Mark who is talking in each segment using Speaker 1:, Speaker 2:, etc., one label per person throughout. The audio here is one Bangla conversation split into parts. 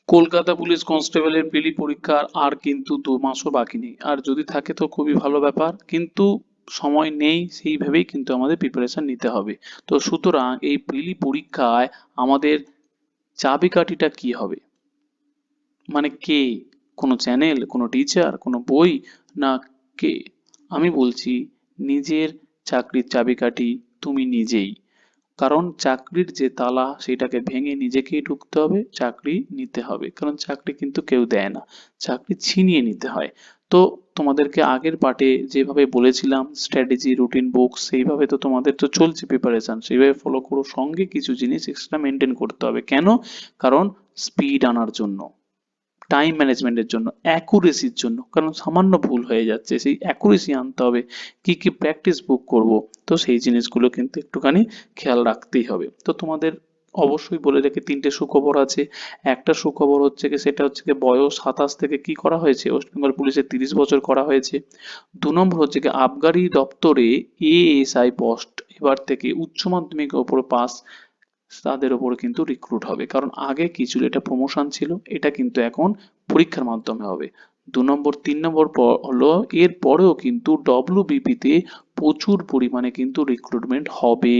Speaker 1: কলকাতা পুলিশ কনস্টেবলের প্রিলি পরীক্ষার আর কিন্তু 2 মাসও বাকি নেই। আর যদি থাকে তো খুবই ভালো ব্যাপার, কিন্তু সময় নেই, সেই ভেবেই কিন্তু আমাদের প্রিপারেশন নিতে হবে। তো সুতরাং এই প্রিলি পরীক্ষায় আমাদের চাবিকাঠিটা কি হবে? মানে কে? কোনো চ্যানেল, কোনো টিচার, কোনো বই, না কে? আমি বলছি, নিজের চাকরির চাবিকাঠি তুমি নিজেই। কারণ চাকরির যে তালা সেটাকে ভেঙে নিজেকেই ঢুকতে হবে, চাকরি নিতে হবে। কারণ চাকরি কিন্তু কেউ দেয় না, চাকরি ছিনিয়ে নিতে হয়। তো তোমাদেরকে আগের পার্টে যেভাবে বলেছিলাম স্ট্র্যাটেজি রুটিন বুকস, সেইভাবে তো তোমাদের তো চলছে প্রিপারেশন, সেইভাবে ফলো করো। সঙ্গে কিছু জিনিস এক্সট্রা মেনটেন করতে হবে। কেন? কারণ স্পিড আনার জন্য, টাইম ম্যানেজমেন্টের জন্য, অ্যাকুরেসির জন্য। কারণ সামান্য ভুল হয়ে যাচ্ছে, সেই অ্যাকুরেসি আনতে হবে। কি কি প্র্যাকটিস বুক করব, তো সেই জিনিসগুলো কিন্তু একটুখানি খেয়াল রাখতেই হবে। তো তোমাদের অবশ্যই বলে রেখে 3টে সুখবর আছে। একটা সুখবর হচ্ছে কি, সেটা হচ্ছে কি বয়স 27 থেকে কি করা হয়েছে, ওয়েস্ট বেঙ্গল পুলিশের 30 বছর করা হয়েছে। 2 নম্বর হচ্ছে কি আবগারি দপ্তরে এএসআই পোস্ট এবার থেকে উচ্চ মাধ্যমিকের ওপর পাস তাদের ওপর কিন্তু রিক্রুট হবে। কারণ আগে কি ছিল, এটা প্রমোশন ছিল, এটা কিন্তু এখন পরীক্ষার মাধ্যমে হবে। 2 নম্বর 3 নম্বর হলো এর পরেও কিন্তু ডব্লিউবিপি তে প্রচুর পরিমাণে কিন্তু রিক্রুটমেন্ট হবে।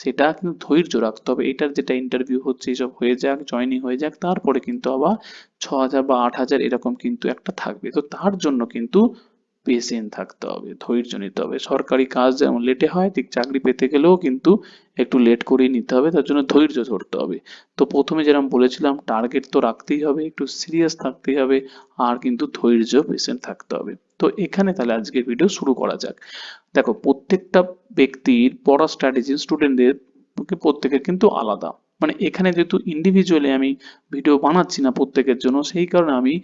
Speaker 1: সেটা কিন্তু ধৈর্য রাখতে হবে। এটার যেটা ইন্টারভিউ হচ্ছে এসব হয়ে যাক, জয়েনিং হয়ে যাক, তারপরে কিন্তু আবার 6,000 বা 8,000 এরকম কিন্তু একটা থাকবে। তো তার জন্য কিন্তু পেশেন্ট থাকতে হবে, ধৈর্য নিতে হবে। সরকারি কাজ যেমন লেটে হয়, ঠিক চাকরি পেতে গেলেও কিন্তু একটু লেট করেই নিতে হবে, তার জন্য ধৈর্য ধরতে হবে। তো প্রথমে যেরকম বলেছিলাম, টার্গেট তো রাখতেই হবে, একটু সিরিয়াস থাকতেই হবে, আর কিন্তু ধৈর্য পেশেন্ট থাকতে হবে। তো এখানে তাহলে আজকের ভিডিও শুরু করা যাক। দেখো, প্রত্যেকটা ব্যক্তির পড়ার স্ট্র্যাটেজি স্টুডেন্টদের প্রত্যেকের কিন্তু আলাদা। মানে এখানে যেহেতু ইন্ডিভিজুয়ালি আমি ভিডিও বানাচ্ছি না প্রত্যেকের জন্য, সেই কারণে আমি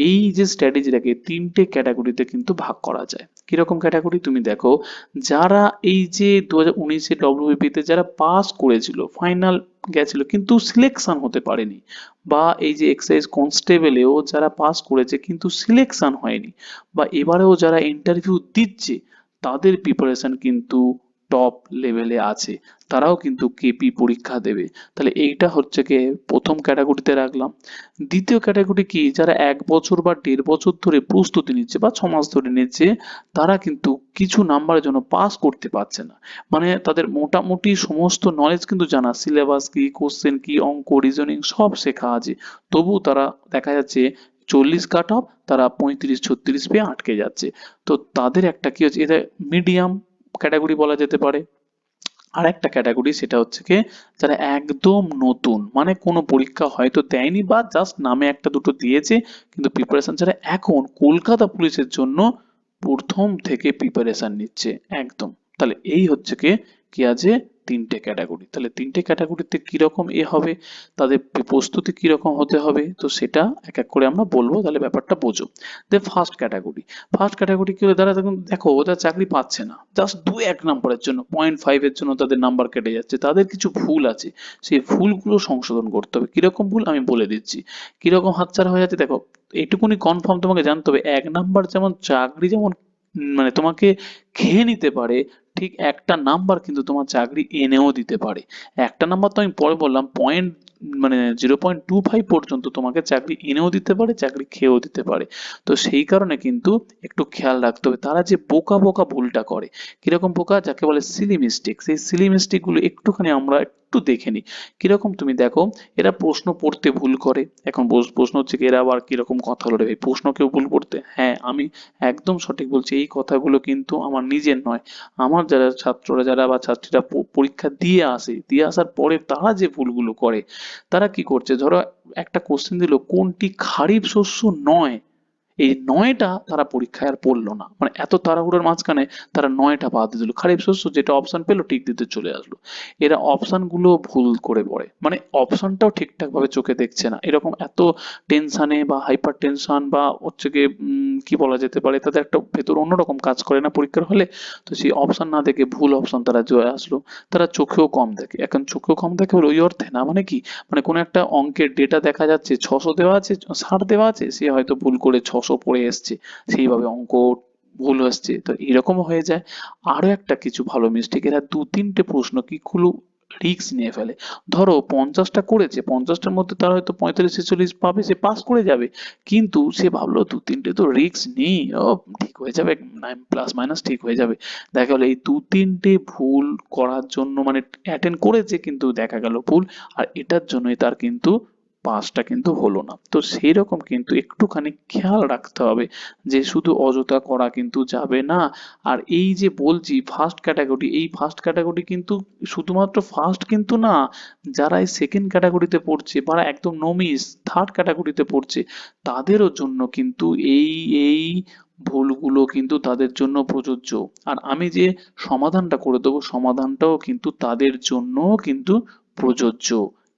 Speaker 1: এই যে স্ট্র্যাটেজিটাকে 3টে ক্যাটাগরিতে কিন্তু ভাগ করা যায়। কিরকম ক্যাটাগরি তুমি দেখো, যারা এই যে 2019-এ ডব্লিউবিপি তে যারা পাস করেছিল, ফাইনাল গেছিল কিন্তু সিলেকশন হতে পারেনি, বা এই যে এক্সাইজ কনস্টেবলেও যারা পাস করেছে কিন্তু সিলেকশন হয়নি, বা এবারেও যারা ইন্টারভিউ দিচ্ছে, তাদের প্রিপারেশন কিন্তু টপ লেভেলে আছে, তারাও কিন্তু কেপি পরীক্ষা দেবে। তাহলে এইটা হচ্ছে কি প্রথম ক্যাটাগরিতে রাখলাম। দ্বিতীয় ক্যাটাগরি কি, যারা 1 বছর বা 1.5 বছর ধরে প্রস্তুতি নিচ্ছে বা 6 মাস ধরে নিচ্ছে, তারা কিন্তু কিছু নাম্বারের জন্য পাস করতে পারছে না। মানে তাদের মোটামুটি সমস্ত নলেজ কিন্তু জানা, সিলেবাস কি, কোশ্চেন কি, অঙ্ক, রিজনিং সব শেখা আছে, তবুও তারা দেখা যাচ্ছে 40 কাট অফ, তারা 35-36 পেয়ে আটকে যাচ্ছে। তো তাদের একটা কি হচ্ছে, এটা মিডিয়াম ক্যাটাগরি বলা যেতে পারে। আর একটা ক্যাটাগরি, সেটা হচ্ছে কি যারা একদম নতুন, মানে কোনো পরীক্ষা হয়তো দেয়নি বা জাস্ট নামে একটা দুটো দিয়েছে, কিন্তু প্রিপারেশন যারা এখন কলকাতা পুলিশের জন্য প্রথম থেকে প্রিপারেশন নিচ্ছে একদম। তাহলে এই হচ্ছে কি কি আছে 3টে ক্যাটাগরি। তাহলে 3টে ক্যাটাগরিতে কিরকম হবে, তাদের প্রস্তুতি কিরকম হতে হবে, তো সেটা এক এক করে আমরা বলবো, তাহলে ব্যাপারটা বোঝো। ফার্স্ট ক্যাটাগরি কি হলো, তারা দেখুন, দেখো ওরা চাকরি পাচ্ছে না, জাস্ট 2-1 নম্বরের জন্য, 0.5-এর জন্য তাদের নাম্বার কেটে যাচ্ছে, তাদের কিছু ভুল আছে, সেই ভুলগুলো সংশোধন করতে হবে। কিরকম ভুল আমি বলে দিচ্ছি, কিরকম হাতছাড়া হয়ে যাচ্ছে। দেখো, এইটুকুনি কনফার্ম তোমাকে জানতে হবে, 1 নাম্বার যেমন চাকরি যেমন মানে তোমাকে খেয়ে নিতে পারে, ঠিক একটা নাম্বার কিন্তু তোমার চাকরি এনেও দিতে পারে। একটা নাম্বার তো আমি পরে বললাম, পয়েন্ট মানে 0.25 পর্যন্ত তোমাকে চাকরি এনেও দিতে পারে, চাকরি খেয়েও দিতে পারে। তো সেই কারণে কিন্তু একটু খেয়াল রাখতে হবে। তারা যে বোকা বোকা ভুলটা করে, কিরকম বোকা, যাকে বলে সিলি মিস্টেক, সেই সিলি মিস্টেক গুলো একটুখানি আমরা একটু দেখে নিই। কিরকম তুমি দেখো, এরা প্রশ্ন পড়তে ভুল করে। এখন প্রশ্ন হচ্ছে কি, এরা আবার কিরকম কথা বলে, ভাই প্রশ্ন কেউ ভুল পড়তে, হ্যাঁ আমি একদম সঠিক বলছি, এই কথাগুলো কিন্তু আমার নিজের নয়। আমার যারা ছাত্ররা যারা বা ছাত্রীরা পরীক্ষা দিয়ে আসে, দিয়ে আসার পরে তারা যে ভুলগুলো করে, তারা কি করছে, ধরো একটা কোশ্চেন দিল কোনটি খারিফ শস্য নয়, এই নয়টা তারা পরীক্ষায় আর পড়লো না, মানে এত তাড়াহুড়োর মাঝখানে তারা নয়টা বাদ দিয়ে দিল, খারিফ শস্য যেটা অপশন পেলো টিক দিতে চলে আসলো। এরা অপশন গুলো ভুল করে পড়ে, মানে অপশনটাও ঠিকঠাক ভাবে চোখে দেখছে না, এরকম এত টেনশনে বা হাইপার টেনশন বা হচ্ছে গিয়ে কি বলা যেতে পারে, তাদের একটা ভেতর অন্যরকম কাজ করে না পরীক্ষার হলে। তো সেই অপশন না দেখে ভুল অপশন তারা চলে আসলো। তারা চোখেও কম দেখে, এখন চোখেও কম দেখে ওই অর্থে না, মানে কি, মানে কোনো একটা অঙ্কের ডেটা দেখা যাচ্ছে 600 দেওয়া আছে, 60 দেওয়া আছে, সে হয়তো ভুল করে 600 পড়ে এসছে, সেইভাবে অঙ্ক ভুল আসছে, তো এরকম হয়ে যায়। আরো একটা কিছু ভালো মিস্টেক, এরা 2-3টে প্রশ্ন কি খুলো রিস্ক নিয়ে ফেলে। ধরো 50টা করেছে, 50টার মধ্যে তার হয়তো 45-46 পাবে, সে পাস করে যাবে, কিন্তু সে ভাবলো 2-3টে তো রিস্ক নেই, ও ঠিক হয়ে যাবে, প্লাস মাইনাস ঠিক হয়ে যাবে। দেখা গেলো এই 2-3টে ভুল করার জন্য মানে অ্যাটেন্ড করেছে কিন্তু দেখা গেল ভুল, আর এটার জন্যই তার কিন্তু পাসটা কিন্তু হলো না। তো সেই রকম কিন্তু একটুখানি খেয়াল রাখতে হবে যে শুধু অযথা করা কিন্তু যাবে না। আর এই যে বলছি ফার্স্ট ক্যাটাগরি, এই ফার্স্ট ক্যাটাগরি কিন্তু শুধুমাত্র ফার্স্ট কিন্তু না, যারা এই সেকেন্ড ক্যাটাগরিতে পড়ছে বা একদম নমিস থার্ড ক্যাটাগরিতে পড়ছে, তাদেরও জন্য কিন্তু এই এই ভুলগুলো কিন্তু তাদের জন্য প্রযোজ্য। আর আমি যে সমাধানটা করে দেবো, সমাধানটাও কিন্তু তাদের জন্য কিন্তু প্রযোজ্য।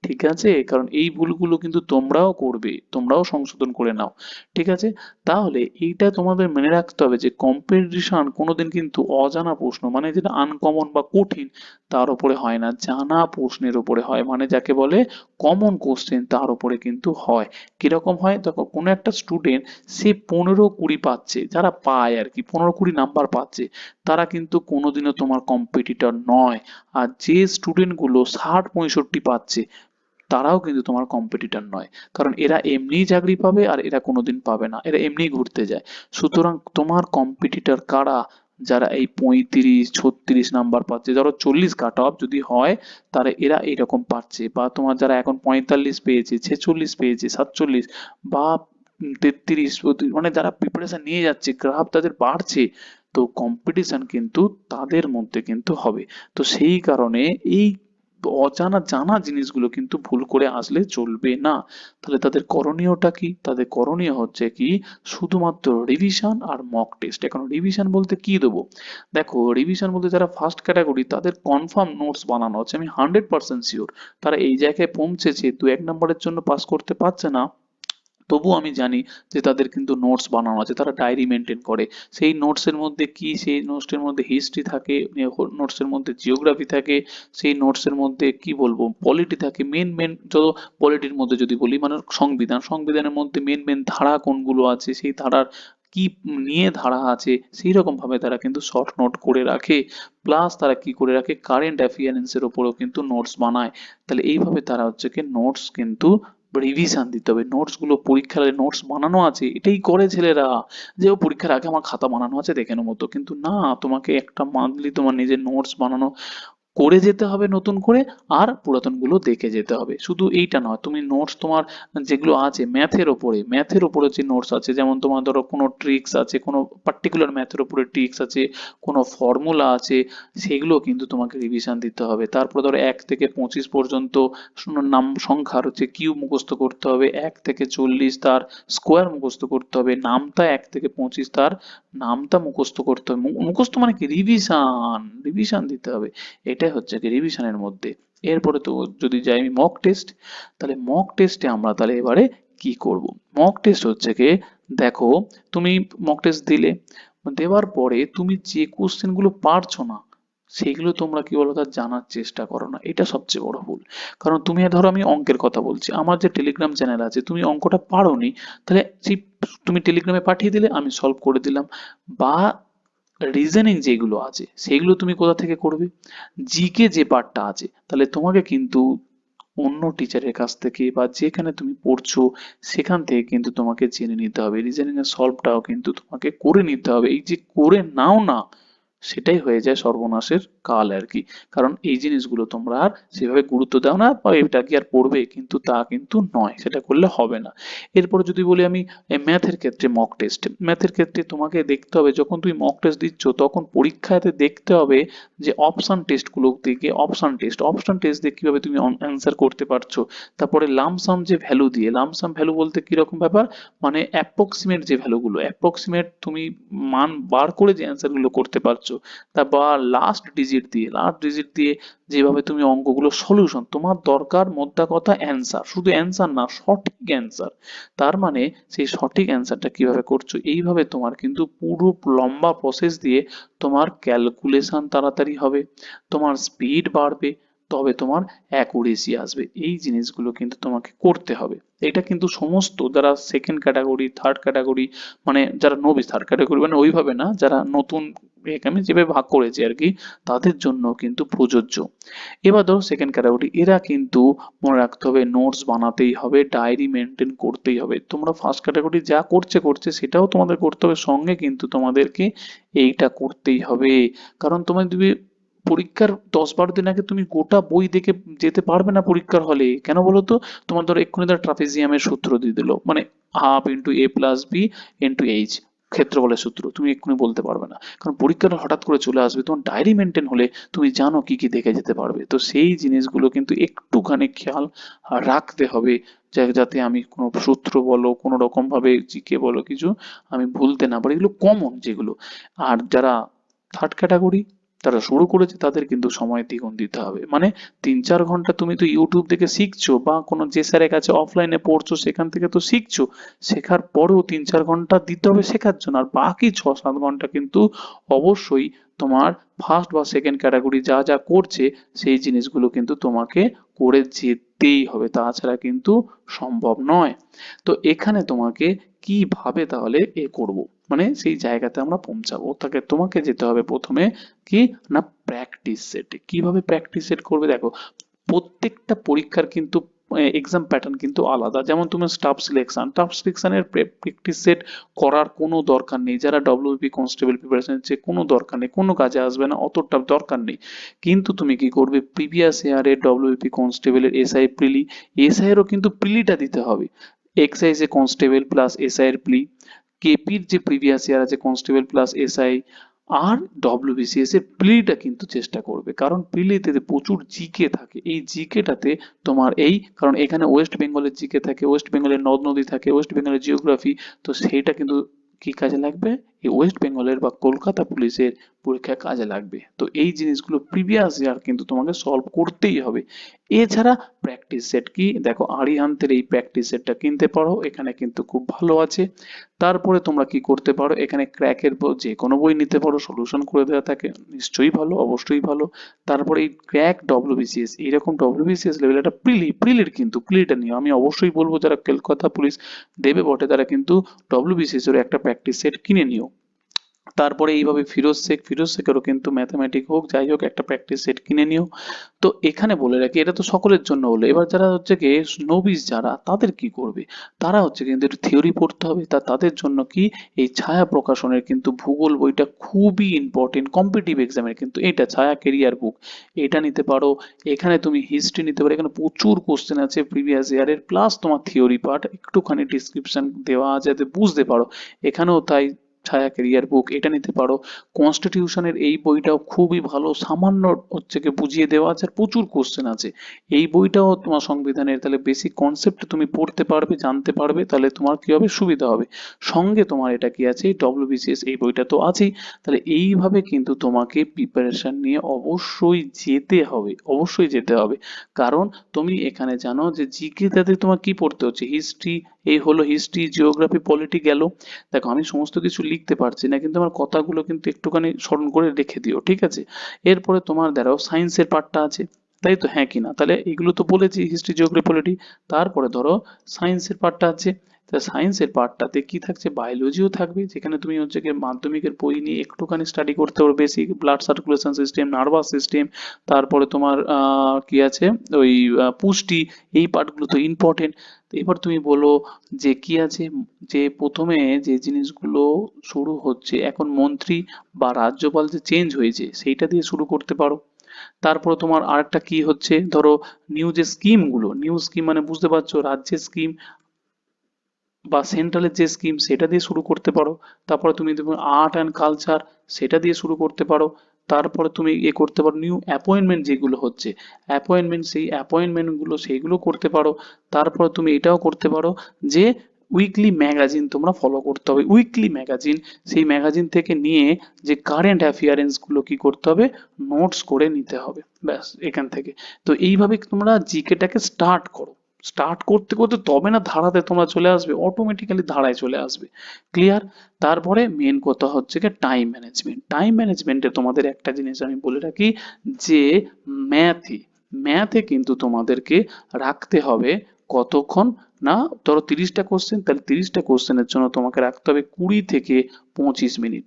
Speaker 1: ঠিক আছে, কারণ এই ভুলগুলো কিন্তু তোমরাও করবে, তোমরাও সংশোধন করে নাও। ঠিক আছে, তাহলে এইটা তোমাদের মনে রাখতে হবে যে কম্পিটিশন কোনোদিন কিন্তু অজানা প্রশ্ন মানে যেটা আনকমন বা কঠিন তার উপরে হয় না, জানা প্রশ্নের উপরে হয়, মানে যাকে বলে কমন কোশ্চেন তার উপরে কিন্তু হয়। কিরকম হয়, দেখো কোনো একটা স্টুডেন্ট সে 15-20 পাচ্ছে, যারা পায় আর কি 15-20 নাম্বার পাচ্ছে, তারা কিন্তু কোনোদিনও তোমার কম্পিটিটর নয়। আর যে স্টুডেন্ট গুলো 60-65 পাচ্ছে, তারাও কিন্তু তোমার কম্পিটিটর নয়, কারণ এরা এমনিই চাকরি পাবে আর এরা কোনোদিন পাবে না, এরা এমনিই ঘুরতে যায়। সুতরাং তোমার কম্পিটিটর কারা, যারা এই 35-36 নাম্বার পাচ্ছে, ধরো 40 কাট অফ যদি হয়, তাহলে এরা এইরকম পাচ্ছে, বা তোমার যারা এখন 45 পেয়েছে, 46 পেয়েছে, 47 বা 33, মানে যারা প্রিপারেশন নিয়ে যাচ্ছে, গ্রাফ তাদের বাড়ছে, তো কম্পিটিশন কিন্তু তাদের মধ্যে কিন্তু হবে। তো সেই কারণে এই অজানা জানা জিনিসগুলো কিন্তু ভুল করে আসলে চলবে না। তাহলে তাদের করণীয়টা কি, তাদের করণীয় হচ্ছে কি, শুধুমাত্র রিভিশন আর মক টেস্ট। এখন রিভিশন বলতে কি দেবো, দেখো রিভিশন বলতে যারা ফার্স্ট ক্যাটাগরি তাদের কনফার্ম নোটস বানানো আছে, আমি 100% শিওর তারা এই জায়গায় পৌঁছেছে, 2-1 নম্বরের জন্য পাস করতে পারছে না, তবুও আমি জানি যে তাদের কিন্তু নোটস বানানো আছে, তারা ডায়েরি মেনটেন করে। সেই নোটসের মধ্যে কি, সেই নোটসের মধ্যে হিস্ট্রি থাকে, নোটসের মধ্যে জিওগ্রাফি থাকে, সেই নোটসের মধ্যে কি বলবো পলিটি থাকে, মেন মেন যত, পলিটির মধ্যে যদি বলি মানে সংবিধান, সংবিধানের মধ্যে মেন মেন ধারা কোনগুলো আছে, সেই ধারার কি নিয়ে ধারা আছে, সেই রকম ভাবে তারা কিন্তু শর্ট নোট করে রাখে। প্লাস তারা কি করে রাখে, কারেন্ট অ্যাফেয়ার্সের উপরেও কিন্তু নোটস বানায়। তাহলে এইভাবে তারা হচ্ছে কি নোটস কিন্তু রিভিশন দিতে হবে। নোটস গুলো পরীক্ষার নোটস বানানো আছে এটাই করে ছেলেরা, যে ও পরীক্ষার আগে আমার খাতা বানানো আছে দেখে নেবো, তো কিন্তু না, তোমাকে একটা মান্থলি তোমার নিজের নোটস বানানো করে যেতে হবে নতুন করে, আর পুরাতনগুলো দেখে যেতে হবে। শুধু এইটা নয়, তুমি নোটস তোমার যেগুলো আছে ম্যাথের ওপরে যে নোটস আছে, যেমন তোমার ধরো কোনো ট্রিক্স আছে, কোনো পার্টিকুলার ম্যাথের উপরে ট্রিক্স আছে, কোনো ফর্মুলা আছে, সেগুলো কিন্তু তোমাকে রিভিশন দিতে হবে। তারপরে ধরো 1 থেকে 25 পর্যন্ত নাম সংখ্যার হচ্ছে কিউব মুখস্থ করতে হবে, 1 থেকে 40 তার স্কোয়ার মুখস্থ করতে হবে, নামতা 1 থেকে 25 তার নামতা মুখস্থ করতে হবে। মুখস্থ মানে কি, রিভিশন, রিভিশন দিতে হবে। এটাই হচ্ছে কি রিভিশনের মধ্যে। এরপরে তো যদি যাই আমি মক টেস্ট, তাহলে মক টেস্টে আমরা তাহলে এবারে কি করব, মক টেস্ট হচ্ছে কি, দেখো তুমি মক টেস্ট দিলে, দেওয়ার পরে তুমি যে কোশ্চেন গুলো পারছো না সেগুলো তোমরা কি বলো তা জানার চেষ্টা করো না, এটা সবচেয়ে বড় ভুল। কারণ তুমি ধরো আমি অঙ্কের কথা বলছি, আমার যে টেলিগ্রাম চ্যানেল আছে, তুমি অঙ্কটা পারোনি, তাহলে সেই তুমি টেলিগ্রামে পাঠিয়ে দিলে, আমি সলভ করে দিলাম। বা রিজনিং যেগুলো আছে সেগুলো তুমি কোথা থেকে করবে, জিকে যে পার্টটা আছে, তাহলে তোমাকে কিন্তু অন্য টিচারের কাছ থেকে বা যেখানে তুমি পড়ছো সেখান থেকে কিন্তু তোমাকে জেনে নিতে হবে, রিজনিং এর সলভটাও কিন্তু তোমাকে করে নিতে হবে। এই যে করে নাও না, সেটাই হয়ে যায় সর্বনাশের কাল আর কি। কারণ এই জিনিসগুলো তোমরা আর সেভাবে গুরুত্ব দাও না, বা এটা কি আর পড়বে, কিন্তু তা কিন্তু নয়, সেটা করলে হবে না। এরপরে যদি বলি আমি ম্যাথের ক্ষেত্রে মক টেস্ট, ম্যাথের ক্ষেত্রে তোমাকে দেখতে হবে যখন তুমি মক টেস্ট দিচ্ছ তখন পরীক্ষাতে দেখতে হবে যে অপশন টেস্টগুলো থেকে, অপশন টেস্ট দিয়ে কিভাবে তুমি অ্যান্সার করতে পারছো। তারপরে লামসাম যে ভ্যালু দিয়ে, লামসাম ভ্যালু বলতে কিরকম ব্যাপার, মানে অ্যাপ্রক্সিমেট যে ভ্যালুগুলো, অ্যাপ্রক্সিমেট তুমি মান বার করে যে অ্যান্সারগুলো করতে পারছো, তা বা লাস্ট ডিজিট দিয়ে যেভাবে তুমি অঙ্কগুলো সলিউশন, তোমার দরকার মোদ্দা কথা অ্যান্সার, শুধু অ্যান্সার না, সঠিক অ্যান্সার। তার মানে সেই সঠিক অ্যান্সারটা কিভাবে করছো, এইভাবে তোমার কিন্তু পুরো লম্বা প্রসেস দিয়ে তোমার ক্যালকুলেশন তাড়াতাড়ি হবে, তোমার স্পিড বাড়বে, তবে তোমার অ্যাকুরেসি আসবে। এই জিনিসগুলো কিন্তু তোমাকে করতে হবে। এটা কিন্তু সমস্ত যারা সেকেন্ড ক্যাটাগরি, থার্ড ক্যাটাগরি, মানে যারা নবী, থার্ড ক্যাটাগরি মানে ওইভাবে না, যারা নতুন আমি যেভাবে ভাগ করেছি আর কি, তাদের জন্য কিন্তু প্রযোজ্য। এবার ধরো সেকেন্ড ক্যাটাগরি, এরা কিন্তু মনে রাখতে হবে নোটস বানাতেই হবে, ডায়েরি মেনটেন করতেই হবে। তোমরা ফার্স্ট ক্যাটাগরি যা করছে সেটাও তোমাদের করতে হবে, সঙ্গে কিন্তু তোমাদেরকে এইটা করতেই হবে। কারণ তোমার যদি পরীক্ষার 10-12 দিন আগে তুমি গোটা বই দেখে যেতে পারবে না পরীক্ষার হলে, কেন বলো তো? তোমার ধরো এক্ষুনি ধরো ট্রাপিজিয়ামের সূত্র দিয়ে দিল, মানে হাফ ইন্টু এ প্লাস বি ইন্টু এইচ, ক্ষেত্রফলের সূত্র তুমি এক্ষুনি বলতে পারবে না, কারণ পরীক্ষাটা হঠাৎ করে চলে আসবে। তোমার ডায়েরি মেনটেন হলে তুমি জানো কি কি দেখে যেতে পারবে। তো সেই জিনিসগুলো কিন্তু একটুখানি খেয়াল রাখতে হবে, যাতে আমি কোনো সূত্র বলো, কোনো রকম ভাবে জিকে বলো, কিছু আমি ভুলতে না পারি। এগুলো কমন যেগুলো। আর যারা থার্ড ক্যাটাগরি, তারা শুরু করেছে, তাদের কিন্তু সময় দ্বিগুণ দিতে হবে। মানে 3-4 ঘন্টা তুমি তো ইউটিউব থেকে শিখছো, বা কোনো যে স্যারের কাছে অফলাইনে পড়ছো সেখান থেকে তো শিখছো, শেখার পরেও 3-4 ঘন্টা দিতে হবে শেখার জন্য, আর বাকি 6-7 ঘন্টা কিন্তু অবশ্যই তোমার ফার্স্ট বা সেকেন্ড ক্যাটাগরি যা যা করছে সেই জিনিসগুলো কিন্তু তোমাকে করে যেতেই হবে, তাছাড়া কিন্তু সম্ভব নয়। তো এখানে তোমাকে কিভাবে তাহলে করব, মানে সেই জায়গাতে আমরা পৌঁছাবো, তোমাকে যেতে হবে প্রথমে কি না, প্র্যাকটিস সেটে। কিভাবে প্র্যাকটিস সেট করবে দেখো, প্রত্যেকটা পরীক্ষার কিন্তু এক্সাম প্যাটার্ন কিন্তু আলাদা। যেমন তুমি স্টাফ সিলেকশনের প্র্যাকটিস সেট করার কোনো দরকার নেই, যারা ডব্লিউপি কনস্টেবল প্রিপারেশন নিচ্ছে কোনো দরকার নেই, কোনো কাজে আসবে না, অতটা দরকার নেই। কিন্তু তুমি কি করবে, প্রিভিয়াস ইয়ারের ডব্লিউপি কনস্টেবলের এসআই প্রিলি, এসআই এরও কিন্তু প্রিলিটা দিতে হবে। এক্সাইজ এ কনস্টেবল প্লাস এসআই এর প্রি, কেপির যে প্রিভিয়াস ইয়ার আছে কনস্টেবল প্লাস এসআই, আর ডব্লিউবিসিএস এর প্রিলিটা কিন্তু চেষ্টা করবে, কারণ প্রিলিতে প্রচুর জিকে থাকে। এই জিকেটাতে তোমার কারণ এখানে ওয়েস্ট বেঙ্গলের জিকে থাকে, ওয়েস্ট বেঙ্গলের নদ নদী থাকে, ওয়েস্ট বেঙ্গলের জিওগ্রাফি, তো সেইটা কিন্তু কি কাজে লাগবে, এই ওয়েস্ট বেঙ্গলের বা কলকাতা পুলিশের পরীক্ষায় কাজে লাগবে। তো এই জিনিসগুলো প্রিভিয়াস ইয়ার কিন্তু তোমাকে সলভ করতেই হবে। এছাড়া প্র্যাকটিস সেট কি দেখো, আরিহান্তের এই প্র্যাকটিস সেটটা কিনতে পারো, এখানে কিন্তু খুব ভালো আছে। তারপরে তোমরা কি করতে পারো, এখানে ক্র্যাকের যে কোনো বই নিতে পারো, সলিউশন করে দেওয়া থাকে, নিশ্চয়ই ভালো, অবশ্যই ভালো। তারপরে এই ক্র্যাক ডব্লিউবিসিএস, এইরকম ডব্লিউবিসিএস লেভেল একটা প্রিলির কিন্তু প্রিলিটা নিও। আমি অবশ্যই বলবো যারা কলকাতা পুলিশ দেবে বটে, তারা কিন্তু ডব্লিউবিসিএস এর একটা প্র্যাকটিস সেট কিনে নিও। তারপরে এইভাবে ফিরোজ শেখেরও কিন্তু ম্যাথামেটিক হোক যাই হোক একটা প্র্যাকটিস সেট কিনে নিও। তো এখানে বলে রাখি, এটা তো সকলের জন্য হলো। এবার যারা হচ্ছে কি নবিস, যারা তাদের কি করবে, তারা হচ্ছে কিন্তু একটু থিওরি পড়তে হবে। তাদের জন্য কি, এই ছায়া প্রকাশনের কিন্তু ভূগোল বইটা খুবই ইম্পর্টেন্ট কম্পিটিটিভ এক্সামের, কিন্তু এটা ছায়া কেরিয়ার বুক, এটা নিতে পারো। এখানে তুমি হিস্ট্রি নিতে পারো, এখানে প্রচুর কোশ্চেন আছে প্রিভিয়াস ইয়ারের, প্লাস তোমার থিওরি পার্ট, একটুখানি ডিসক্রিপশন দেওয়া আছে যাতে বুঝতে পারো, এখানেও তাই। ছায়া কেরিয়ার বুক এটা নিতে পারো। কনস্টিটিউশনের এই বইটাও খুবই ভালো, সামান্য হচ্ছে কি বুঝিয়ে দেওয়া আছে, আর প্রচুর কোশ্চেন আছে। এই বইটাও তোমার সংবিধানের, তাহলে বেসিক কনসেপ্ট তুমি পড়তে পারবে, জানতে পারবে, তাহলে তোমার কি হবে, সুবিধা হবে। সঙ্গে তোমার এটা কি আছে, ডব্লিউবিসিএস এই বইটা তো আছেই। তাহলে এইভাবে কিন্তু তোমাকে প্রিপারেশন নিয়ে অবশ্যই যেতে হবে, অবশ্যই যেতে হবে। কারণ তুমি এখানে জানো যে জিকে তাতে তোমার কি পড়তে হচ্ছে, হিস্ট্রি, এই হলো হিস্ট্রি, জিওগ্রাফি, পলিটি গেল। দেখো আমি সমস্ত কিছু লিখতে পারছি না, কিন্তু আমার কথাগুলো কিন্তু একটুখানি স্মরণ করে রেখে দিও, ঠিক আছে? এরপরে তোমার দাঁড়াও সায়েন্সের পার্টটা আছে, তাই তো, হ্যাঁ কি না? তাহলে এগুলো তো বলেছি, হিস্ট্রি, জিওগ্রাফি, পলিটি। তারপরে ধরো সায়েন্সের পার্টটা আছে, তা সায়েন্সের পার্টটাতে কি থাকছে, বায়োলজিও থাকবে, যেখানে তুমি হচ্ছে কি মাধ্যমিকের বই নিয়ে একটুখানি স্টাডি করতে পারবে, basic blood circulation system, nervous system. তারপরে তোমার কি আছে, ওই পুষ্টি, এই পার্টগুলো তো ইম্পর্টেন্ট। এবার তুমি বলো যে কি আছে, যে প্রথমে যে জিনিসগুলো শুরু হচ্ছে এখন, মন্ত্রী বা রাজ্যপাল যে চেঞ্জ হয়েছে সেইটা দিয়ে শুরু করতে পারো। তারপর তোমার আরেকটা কি হচ্ছে, ধরো নিউ স্কিম মানে বুঝতে পারছো, রাজ্যের স্কিম বা সেন্ট্রালের যে স্কিম সেটা দিয়ে শুরু করতে পারো। তারপরে তুমি আর্ট অ্যান্ড কালচার, সেটা দিয়ে শুরু করতে পারো। তারপরে তুমি করতে পারো নিউ অ্যাপয়েন্টমেন্ট যেগুলো হচ্ছে, সেই অ্যাপয়েন্টমেন্ট গুলো সেইগুলো করতে পারো। তারপরে তুমি এটাও করতে পারো যে উইকলি ম্যাগাজিন তোমরা ফলো করতে হবে, উইকলি ম্যাগাজিন, সেই ম্যাগাজিন থেকে নিয়ে যে কারেন্ট অ্যাফেয়ারেন্স গুলো কি করতে হবে, নোটস করে নিতে হবে, ব্যাস এখান থেকে। তো এইভাবে তোমরা জিকেটাকে স্টার্ট করো, স্টার্ট করতে করতে তবে না ধারাতে তোমরা চলে আসবে, অটোমেটিক্যালি ধারায় চলে আসবে। ক্লিয়ার? তারপরে মেন কথা হচ্ছে কি টাইম ম্যানেজমেন্টে তোমাদের একটা জিনিস আমি বলে রাখি, যে ম্যাথে ম্যাথে কিন্তু তোমাদেরকে রাখতে হবে কতক্ষণ না, ধরো 30টা কোশ্চেন, তাহলে 30টা কোশ্চেনের জন্য তোমাকে রাখতে হবে 20 থেকে 25 মিনিট।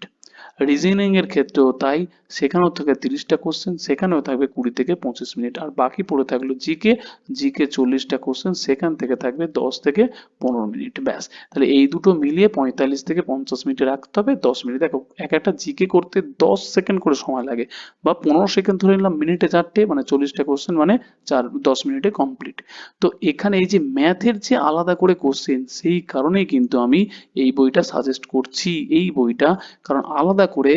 Speaker 1: রিজনিং এর ক্ষেত্রেও তাই, সেখানেও থাকে 30টা কোশ্চেন, সেখানেও থাকবে 20 থেকে 25 মিনিট, আর বাকি পড়ে থাকলো জিকে, জিকে 40টা কোশ্চেন, সেখান থেকে থাকবে 10 থেকে 15 মিনিট, ব্যাস। তাহলে এই দুটো মিলিয়ে 45 থেকে 50 মিনিটে রাখতে হবে। 10 মিনিট, দেখো এক একটা জিকে করতে 10 সেকেন্ড করে সময় লাগে, বা 15 সেকেন্ড ধরে নিলাম, মিনিটে 4টে, মানে 40টা কোশ্চেন, মানে 10 মিনিটে কমপ্লিট। তো এখানে এই যে ম্যাথের যে আলাদা করে কোশ্চেন, সেই কারণেই কিন্তু আমি এই বইটা সাজেস্ট করছি, এই বইটা, কারণ আলাদা করে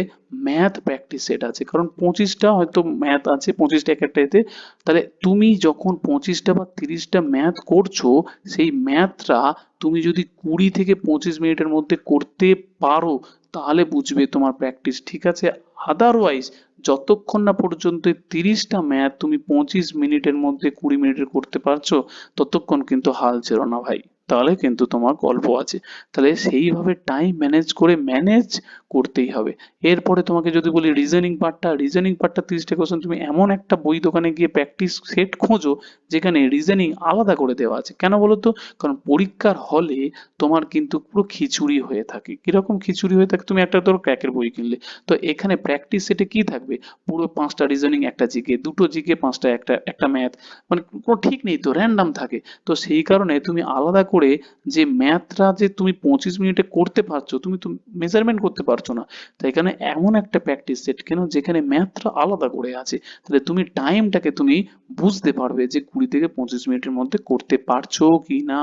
Speaker 1: ম্যাথ প্র্যাকটিস সেট আছে, কারণ 25টা হয়তো ম্যাথ আছে, 25টা এক একটা এতে, তাহলে তুমি যখন 25টা বা 30টা ম্যাথ করছো, সেই ম্যাথটা তুমি যদি 20 থেকে 25 মিনিটের মধ্যে করতে পারো, তাহলে বুঝবে তোমার প্র্যাকটিস ঠিক আছে। আদারওয়াইজ যতক্ষণ না পর্যন্ত 30টা ম্যাথ তুমি 25 মিনিটের মধ্যে 20 মিনিটের করতে পারছো, ততক্ষণ কিন্তু হাল ছেড়ো না ভাই, তাহলে কিন্তু তোমার গল্প আছে। তাহলে সেইভাবে টাইম ম্যানেজ করতেই হবে। এরপরে তোমাকে যদি বলি রিজনিং পার্টটা 30টা কোশ্চেন, তুমি এমন একটা বই দোকানে গিয়ে প্র্যাকটিস সেট খোঁজো যেখানে রিজনিং আলাদা করে দেওয়া আছে। কেন বলো তো? কারণ পরীক্ষার হলে তোমার কিন্তু পুরো খিচুড়ি হয়ে থাকে। কিরকম খিচুড়ি হয়ে থাকে? তুমি একটা ধরো ক্র্যাকের বই কিনলে, তো এখানে প্র্যাকটিস সেটে কি থাকবে? পুরো 5টা রিজনিং, একটা জিকে, দুটো জিকে, 5টা, একটা একটা ম্যাথ, মানে কোনো ঠিক নেই তো, র্যান্ডম থাকে। তো সেই কারণে তুমি আলাদা করে যে ম্যাথটা যে তুমি 25 মিনিটে করতে পারছো, তুমি তো মেজারমেন্ট করতে পারছো না। তাই এখানে এমন একটা প্র্যাকটিস সেট কেন যেখানে ম্যাথটা আলাদা করে আছে, তাহলে তুমি টাইমটাকে তুমি বুঝতে পারবে যে 20 থেকে 25 মিনিটের মধ্যে করতে পারছো কি না।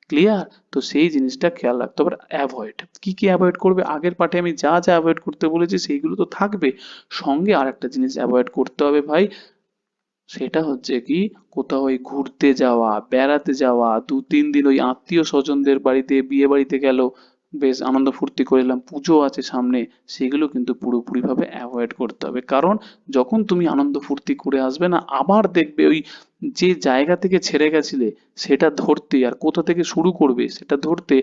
Speaker 1: ক্লিয়ার? তো সেই জিনিসটা খেয়াল রাখতে হবে। অ্যাভয়েড, কি কি অ্যাভয়েড করবে? আগের পার্টে আমি যা যা অ্যাভয়েড করতে বলেছি সেইগুলো তো থাকবে, সঙ্গে আরেকটা জিনিস অ্যাভয়েড করতে হবে ভাই, সেটা হচ্ছে কি, কোথাও ওই ঘুরতে যাওয়া, বেড়াতে যাওয়া, 2-3 দিন ওই আত্মীয় স্বজনদের বাড়িতে, বিয়ে বাড়িতে গেল, বেশ আনন্দ ফুর্তি করে এলাম, পুজো আছে সামনে, সেগুলো কিন্তু পুরোপুরি ভাবে অ্যাভয়েড করতে হবে। কারণ যখন তুমি আনন্দ ফুর্তি করে আসবে না, আবার দেখবে ওই যে জায়গা থেকে ছেড়ে গেছিলে সেটা ধরতে, আর কোথা থেকে শুরু করবে সেটা ধরতে,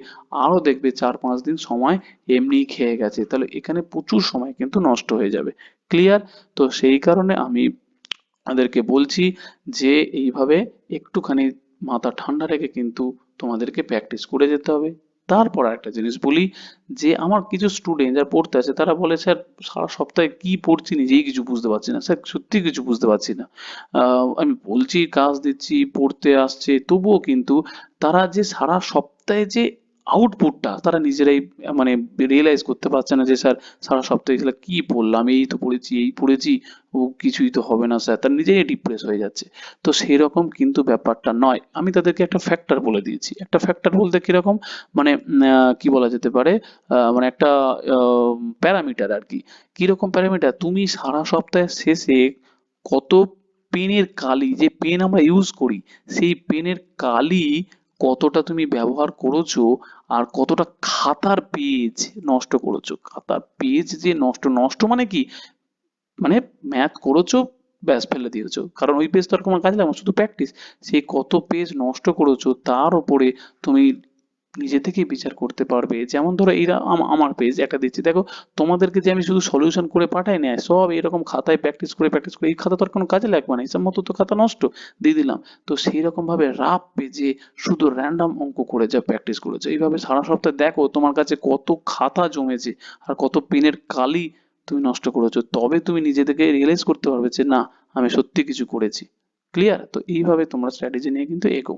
Speaker 1: আরো দেখবে 4-5 দিন সময় এমনিই খেয়ে গেছে, তাহলে এখানে প্রচুর সময় কিন্তু নষ্ট হয়ে যাবে। ক্লিয়ার? তো সেই কারণে আমি তাদেরকে বলছি যে এইভাবে একটুখানি মাথা ঠান্ডা রেখে কিন্তু তোমাদেরকে প্র্যাকটিস করে যেতে হবে। তারপর একটা জিনিস বলি, যে আমার কিছু স্টুডেন্ট যারা পড়তে আছে তারা বলে, স্যার সারা সপ্তাহে কি পড়ছি নিজেই কিছু বুঝতে পারছি না, স্যার সত্যি কিছু বুঝতে পারছি না। আমি বলছি, কাজ দিচ্ছি, পড়তে আসছে, তবুও কিন্তু তারা যে সারা সপ্তাহে যে আউটপুটটা তারা নিজেরাই মানে রিয়েলাইজ করতে পারছে না, যে স্যার সারা সপ্তাহে এগুলো কি পড়লাম, এই তো পড়েছি, এই পড়েছি, ও কিছুই তো হবে না স্যার, তার নিজেই ডিপ্রেস হয়ে যাচ্ছে। তো সেই রকম কিন্তু ব্যাপারটা নয়, আমি তাদেরকে একটা ফ্যাক্টর বলে দিয়েছি। একটা ফ্যাক্টর বলতে কিরকম, মানে কি বলা যেতে পারে, মানে একটা প্যারামিটার আর কি। কিরকম প্যারামিটার? তুমি সারা সপ্তাহের শেষে কত পেনের কালি, যে পেন আমরা ইউজ করি, সেই পেনের কালি কতটা তুমি ব্যবহার করেছো, আর কতটা খাতার পেজ নষ্ট করেছো। খাতার পেজ যে নষ্ট, নষ্ট মানে কি, মানে ম্যাথ করেছো, ব্যাস ফেলে দিয়েছো, কারণ ওই পেজ তো আর তোমার কাজে লাগবে না, শুধু প্র্যাকটিস। সেই কত পেজ নষ্ট করেছো তার উপরে তুমি নিজে থেকেই বিচার করতে পারবে। যেমন ধরো এরা আমার পেজ একটা দিচ্ছি, দেখো তোমাদেরকে যে আমি শুধু সলিউশন করে পাঠাই না, সব এরকম খাতায় প্র্যাকটিস করে, এই খাতা তো আর কোনো কাজে লাগবে না, হিসাব মতো তো খাতা নষ্ট, দিয়ে দিলাম। তো সেই রকম ভাবে রাফ পেজে শুধু র্যান্ডম অঙ্ক করে যা প্র্যাকটিস করেছো, এইভাবে সারা সপ্তাহে দেখো তোমার কাছে কত খাতা জমেছে, আর কত পেনের কালি তুমি নষ্ট করেছো, তবে তুমি নিজে থেকে রিয়েলাইজ করতে পারবে যে না, আমি সত্যি কিছু করেছি। ক্লিয়ার? তো এইভাবে তোমরা স্ট্র্যাটেজি নিয়ে কিন্তু এগো।